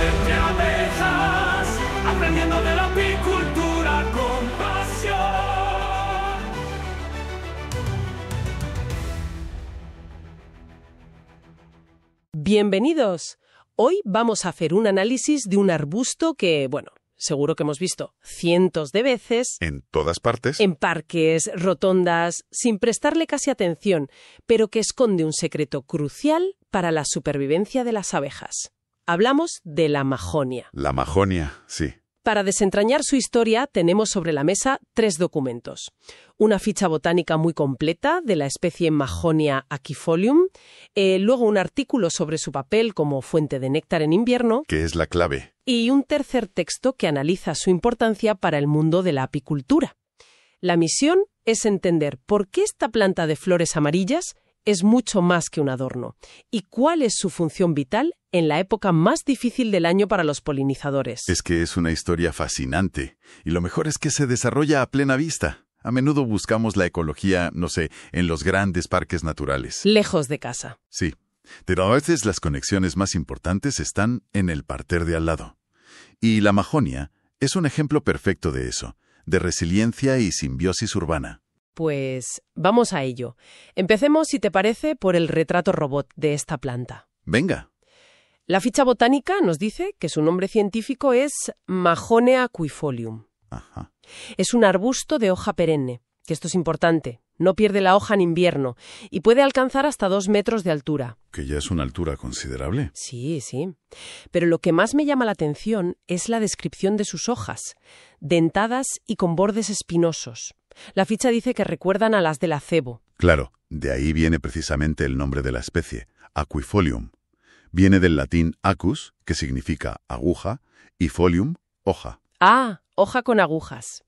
Entre abejas, aprendiendo de la apicultura con pasión. Bienvenidos. Hoy vamos a hacer un análisis de un arbusto que, bueno, seguro que hemos visto cientos de veces. En todas partes. En parques, rotondas, sin prestarle casi atención, pero que esconde un secreto crucial para la supervivencia de las abejas. Hablamos de la mahonia. La mahonia, sí. Para desentrañar su historia, tenemos sobre la mesa 3 documentos. Una ficha botánica muy completa de la especie Mahonia aquifolium, luego un artículo sobre su papel como fuente de néctar en invierno, Que es la clave. y un tercer texto que analiza su importancia para el mundo de la apicultura. La misión es entender por qué esta planta de flores amarillas es mucho más que un adorno y cuál es su función vital en la época más difícil del año para los polinizadores. Es que es una historia fascinante. Y lo mejor es que se desarrolla a plena vista. A menudo buscamos la ecología, no sé, en los grandes parques naturales. Lejos de casa. Sí. Pero a veces las conexiones más importantes están en el parterre de al lado. Y la mahonia es un ejemplo perfecto de eso, de resiliencia y simbiosis urbana. Pues vamos a ello. Empecemos, si te parece, por el retrato robot de esta planta. Venga. La ficha botánica nos dice que su nombre científico es Mahonia aquifolium. Ajá. Es un arbusto de hoja perenne, que esto es importante. No pierde la hoja en invierno y puede alcanzar hasta 2 metros de altura. Que ya es una altura considerable. Sí, sí. Pero lo que más me llama la atención es la descripción de sus hojas, dentadas y con bordes espinosos. La ficha dice que recuerdan a las del acebo. Claro, de ahí viene precisamente el nombre de la especie, aquifolium. Viene del latín acus, que significa aguja, y folium, hoja. Ah, hoja con agujas.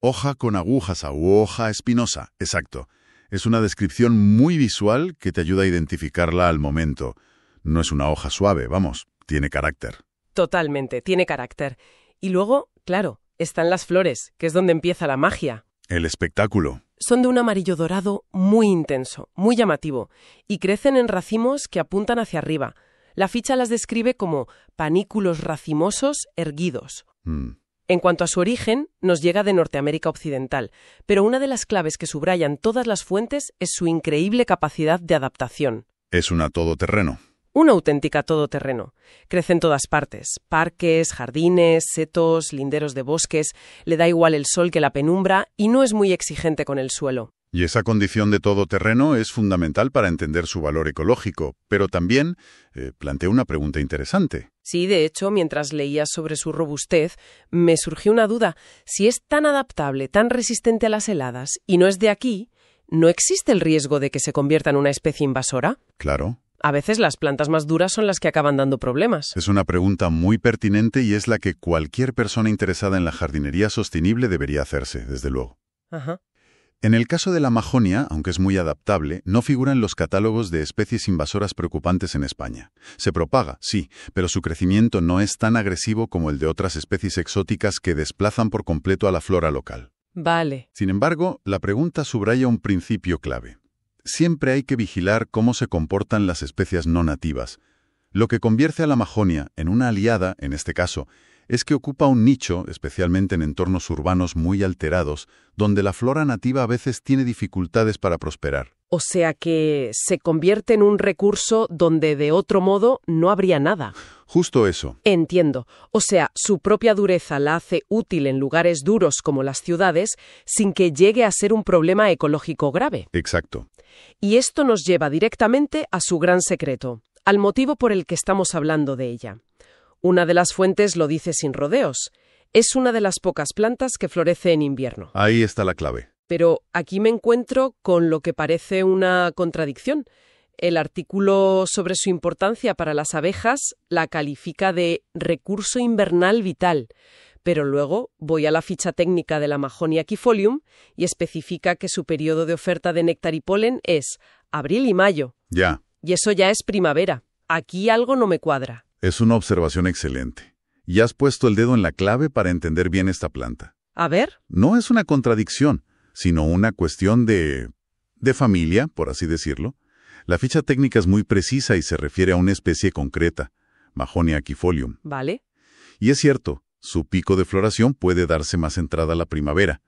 Hoja con agujas u hoja espinosa, exacto. Es una descripción muy visual que te ayuda a identificarla al momento. No es una hoja suave, vamos, tiene carácter. Totalmente, tiene carácter. Y luego, claro, están las flores, que es donde empieza la magia. El espectáculo. Son de un amarillo dorado muy intenso, muy llamativo, y crecen en racimos que apuntan hacia arriba. La ficha las describe como panículos racimosos erguidos. En cuanto a su origen, nos llega de Norteamérica Occidental, pero una de las claves que subrayan todas las fuentes es su increíble capacidad de adaptación. Es una todoterreno. Una auténtica todoterreno. Crece en todas partes, parques, jardines, setos, linderos de bosques, le da igual el sol que la penumbra y no es muy exigente con el suelo. Y esa condición de todoterreno es fundamental para entender su valor ecológico, pero también plantea una pregunta interesante. Sí, de hecho, mientras leía sobre su robustez, me surgió una duda. Si es tan adaptable, tan resistente a las heladas y no es de aquí, ¿no existe el riesgo de que se convierta en una especie invasora? Claro. A veces las plantas más duras son las que acaban dando problemas. Es una pregunta muy pertinente y es la que cualquier persona interesada en la jardinería sostenible debería hacerse, desde luego. Ajá. En el caso de la mahonia, aunque es muy adaptable, no figura en los catálogos de especies invasoras preocupantes en España. Se propaga, sí, pero su crecimiento no es tan agresivo como el de otras especies exóticas que desplazan por completo a la flora local. Vale. Sin embargo, la pregunta subraya un principio clave. Siempre hay que vigilar cómo se comportan las especies no nativas. Lo que convierte a la mahonia en una aliada, en este caso, es que ocupa un nicho, especialmente en entornos urbanos muy alterados, donde la flora nativa a veces tiene dificultades para prosperar. O sea que se convierte en un recurso donde de otro modo no habría nada. Justo eso. Entiendo. O sea, su propia dureza la hace útil en lugares duros como las ciudades sin que llegue a ser un problema ecológico grave. Exacto. Y esto nos lleva directamente a su gran secreto, al motivo por el que estamos hablando de ella. Una de las fuentes lo dice sin rodeos. Es una de las pocas plantas que florece en invierno. Ahí está la clave. Pero aquí me encuentro con lo que parece una contradicción. El artículo sobre su importancia para las abejas la califica de recurso invernal vital, pero luego voy a la ficha técnica de la Mahonia aquifolium y especifica que su periodo de oferta de néctar y polen es abril y mayo. Ya. Y eso ya es primavera. Aquí algo no me cuadra. Es una observación excelente. Y has puesto el dedo en la clave para entender bien esta planta. A ver. No es una contradicción, sino una cuestión de familia, por así decirlo. La ficha técnica es muy precisa y se refiere a una especie concreta, Mahonia aquifolium. Vale. Y es cierto, su pico de floración puede darse más entrada a la primavera.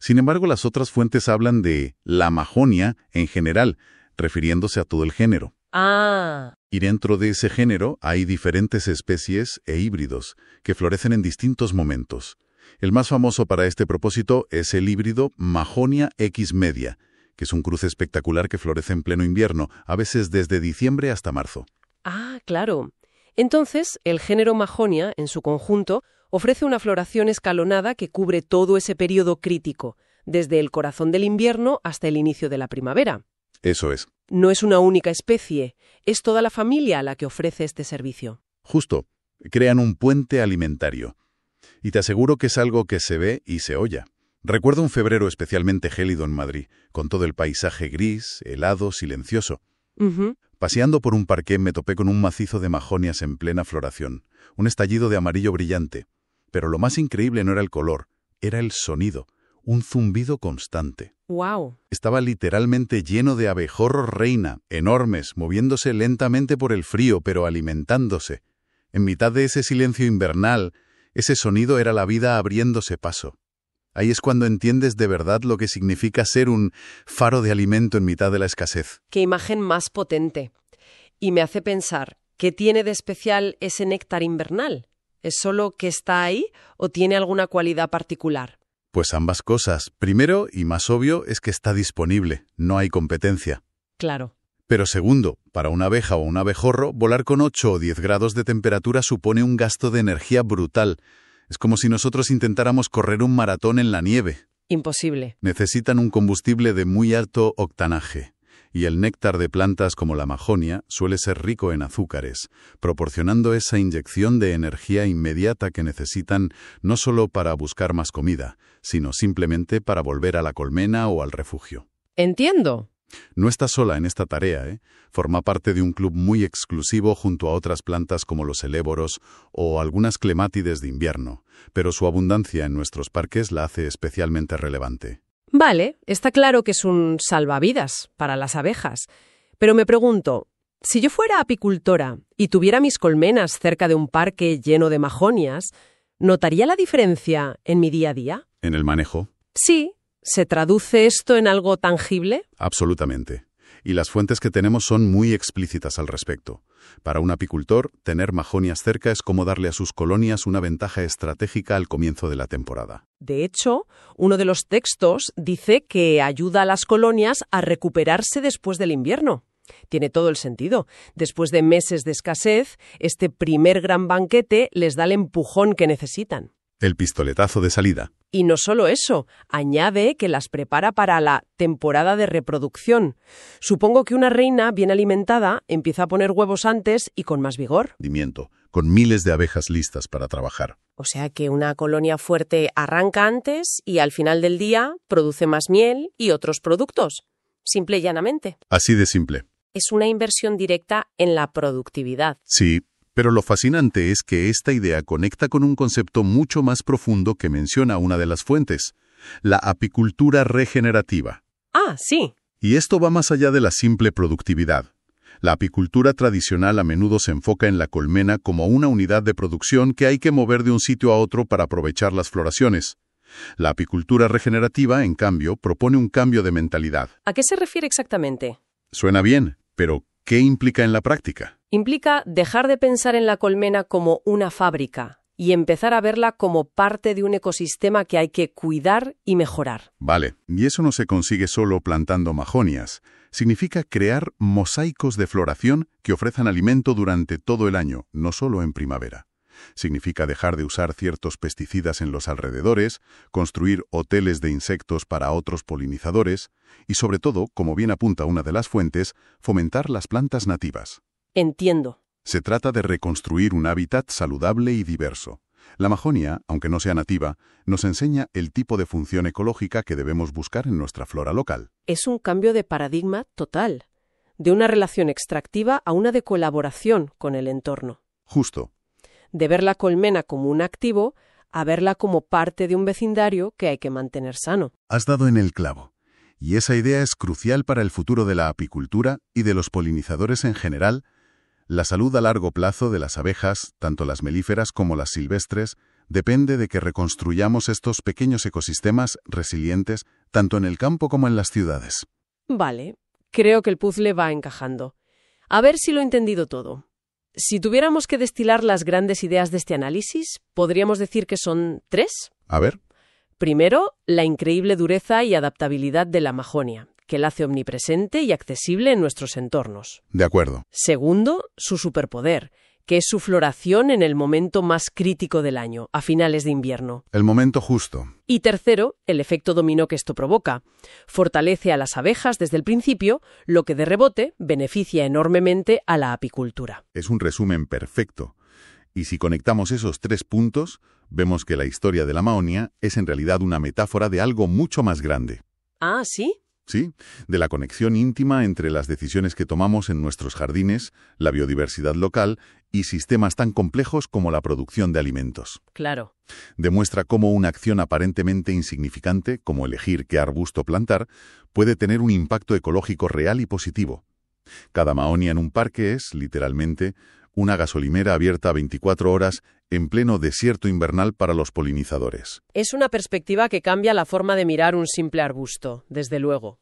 Sin embargo, las otras fuentes hablan de la Mahonia en general, refiriéndose a todo el género. Ah. Y dentro de ese género hay diferentes especies e híbridos que florecen en distintos momentos. El más famoso para este propósito es el híbrido Mahonia X media, que es un cruce espectacular que florece en pleno invierno, a veces desde diciembre hasta marzo. Ah, claro. Entonces, el género Mahonia, en su conjunto, ofrece una floración escalonada que cubre todo ese periodo crítico, desde el corazón del invierno hasta el inicio de la primavera. Eso es. No es una única especie, es toda la familia la que ofrece este servicio. Justo. Crean un puente alimentario. Y te aseguro que es algo que se ve y se oye. Recuerdo un febrero especialmente gélido en Madrid, con todo el paisaje gris, helado, silencioso. Paseando por un parque me topé con un macizo de mahonias en plena floración, un estallido de amarillo brillante. Pero lo más increíble no era el color, era el sonido, un zumbido constante. ¡Wow! Estaba literalmente lleno de abejorros reina, enormes, moviéndose lentamente por el frío, pero alimentándose. En mitad de ese silencio invernal, ese sonido era la vida abriéndose paso. Ahí es cuando entiendes de verdad lo que significa ser un faro de alimento en mitad de la escasez. ¡Qué imagen más potente! Y me hace pensar, ¿qué tiene de especial ese néctar invernal? ¿Es solo que está ahí o tiene alguna cualidad particular? Pues ambas cosas. Primero, y más obvio, es que está disponible, no hay competencia. Claro. Pero segundo, para una abeja o un abejorro, volar con 8 o 10 grados de temperatura supone un gasto de energía brutal. Es como si nosotros intentáramos correr un maratón en la nieve. Imposible. Necesitan un combustible de muy alto octanaje. Y el néctar de plantas como la Mahonia suele ser rico en azúcares, proporcionando esa inyección de energía inmediata que necesitan no solo para buscar más comida, sino simplemente para volver a la colmena o al refugio. Entiendo. No está sola en esta tarea, ¿eh? Forma parte de un club muy exclusivo junto a otras plantas como los heléboros o algunas clemátides de invierno, pero su abundancia en nuestros parques la hace especialmente relevante. Vale, está claro que es un salvavidas para las abejas. Pero me pregunto, si yo fuera apicultora y tuviera mis colmenas cerca de un parque lleno de mahonias, ¿notaría la diferencia en mi día a día? ¿En el manejo? Sí. ¿Se traduce esto en algo tangible? Absolutamente. Y las fuentes que tenemos son muy explícitas al respecto. Para un apicultor, tener mahonias cerca es como darle a sus colonias una ventaja estratégica al comienzo de la temporada. De hecho, uno de los textos dice que ayuda a las colonias a recuperarse después del invierno. Tiene todo el sentido. Después de meses de escasez, este primer gran banquete les da el empujón que necesitan. El pistoletazo de salida. Y no solo eso, añade que las prepara para la temporada de reproducción. Supongo que una reina bien alimentada empieza a poner huevos antes y con más vigor. Con miles de abejas listas para trabajar. O sea que una colonia fuerte arranca antes y al final del día produce más miel y otros productos. Simple y llanamente. Así de simple. Es una inversión directa en la productividad. Sí. Pero lo fascinante es que esta idea conecta con un concepto mucho más profundo que menciona una de las fuentes, la apicultura regenerativa. Ah, sí. Y esto va más allá de la simple productividad. La apicultura tradicional a menudo se enfoca en la colmena como una unidad de producción que hay que mover de un sitio a otro para aprovechar las floraciones. La apicultura regenerativa, en cambio, propone un cambio de mentalidad. ¿A qué se refiere exactamente? Suena bien, pero ¿qué implica en la práctica? Implica dejar de pensar en la colmena como una fábrica y empezar a verla como parte de un ecosistema que hay que cuidar y mejorar. Vale, y eso no se consigue solo plantando mahonias. Significa crear mosaicos de floración que ofrezcan alimento durante todo el año, no solo en primavera. Significa dejar de usar ciertos pesticidas en los alrededores, construir hoteles de insectos para otros polinizadores y, sobre todo, como bien apunta una de las fuentes, fomentar las plantas nativas. Entiendo. Se trata de reconstruir un hábitat saludable y diverso. La Mahonia, aunque no sea nativa, nos enseña el tipo de función ecológica que debemos buscar en nuestra flora local. Es un cambio de paradigma total, de una relación extractiva a una de colaboración con el entorno. Justo. De ver la colmena como un activo a verla como parte de un vecindario que hay que mantener sano. Has dado en el clavo. Y esa idea es crucial para el futuro de la apicultura y de los polinizadores en general. La salud a largo plazo de las abejas, tanto las melíferas como las silvestres, depende de que reconstruyamos estos pequeños ecosistemas resilientes tanto en el campo como en las ciudades. Vale, creo que el puzzle va encajando. A ver si lo he entendido todo. Si tuviéramos que destilar las grandes ideas de este análisis, ¿podríamos decir que son 3? A ver. Primero, la increíble dureza y adaptabilidad de la Mahonia, que la hace omnipresente y accesible en nuestros entornos. De acuerdo. Segundo, su superpoder, que es su floración en el momento más crítico del año, a finales de invierno. El momento justo. Y tercero, el efecto dominó que esto provoca. Fortalece a las abejas desde el principio, lo que de rebote beneficia enormemente a la apicultura. Es un resumen perfecto. Y si conectamos esos 3 puntos, vemos que la historia de la Mahonia es en realidad una metáfora de algo mucho más grande. Ah, ¿sí? Sí, de la conexión íntima entre las decisiones que tomamos en nuestros jardines, la biodiversidad local y sistemas tan complejos como la producción de alimentos. Claro. Demuestra cómo una acción aparentemente insignificante, como elegir qué arbusto plantar, puede tener un impacto ecológico real y positivo. Cada Mahonia en un parque es, literalmente, una gasolinera abierta 24 horas en pleno desierto invernal para los polinizadores. Es una perspectiva que cambia la forma de mirar un simple arbusto, desde luego.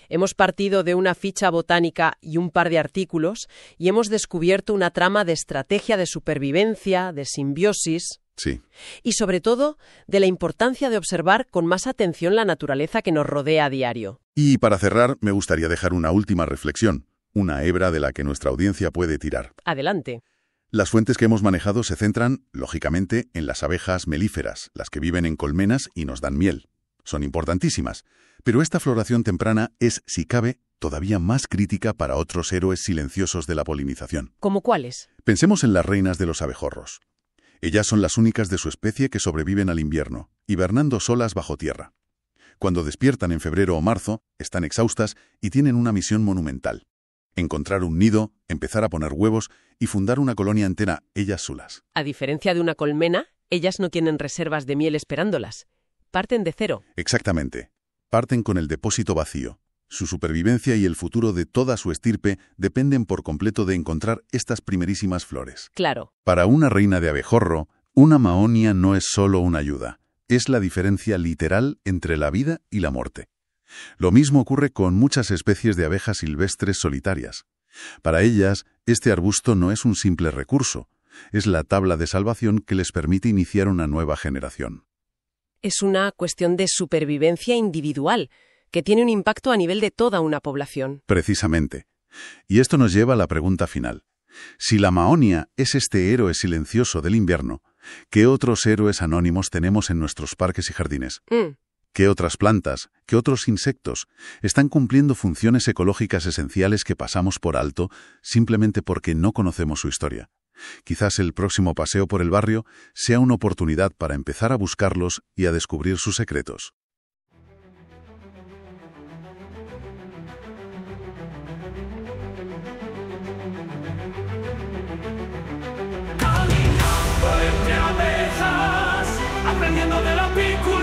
Hemos partido de una ficha botánica y un par de artículos y hemos descubierto una trama de estrategia de supervivencia, de simbiosis. Sí. Y sobre todo, de la importancia de observar con más atención la naturaleza que nos rodea a diario. Y para cerrar, me gustaría dejar una última reflexión, una hebra de la que nuestra audiencia puede tirar. Adelante. Las fuentes que hemos manejado se centran, lógicamente, en las abejas melíferas, las que viven en colmenas y nos dan miel. Son importantísimas, pero esta floración temprana es, si cabe, todavía más crítica para otros héroes silenciosos de la polinización. ¿Cómo cuáles? Pensemos en las reinas de los abejorros. Ellas son las únicas de su especie que sobreviven al invierno, hibernando solas bajo tierra. Cuando despiertan en febrero o marzo, están exhaustas y tienen una misión monumental: encontrar un nido, empezar a poner huevos y fundar una colonia entera ellas solas. A diferencia de una colmena, ellas no tienen reservas de miel esperándolas. Parten de cero. Exactamente. Parten con el depósito vacío. Su supervivencia y el futuro de toda su estirpe dependen por completo de encontrar estas primerísimas flores. Claro. Para una reina de abejorro, una Mahonia no es solo una ayuda. Es la diferencia literal entre la vida y la muerte. Lo mismo ocurre con muchas especies de abejas silvestres solitarias. Para ellas, este arbusto no es un simple recurso, es la tabla de salvación que les permite iniciar una nueva generación. Es una cuestión de supervivencia individual, que tiene un impacto a nivel de toda una población. Precisamente. Y esto nos lleva a la pregunta final. Si la Mahonia es este héroe silencioso del invierno, ¿qué otros héroes anónimos tenemos en nuestros parques y jardines? ¿Qué otras plantas, qué otros insectos están cumpliendo funciones ecológicas esenciales que pasamos por alto simplemente porque no conocemos su historia? Quizás el próximo paseo por el barrio sea una oportunidad para empezar a buscarlos y a descubrir sus secretos. Caminando entre abejas, aprendiendo de la apicultura.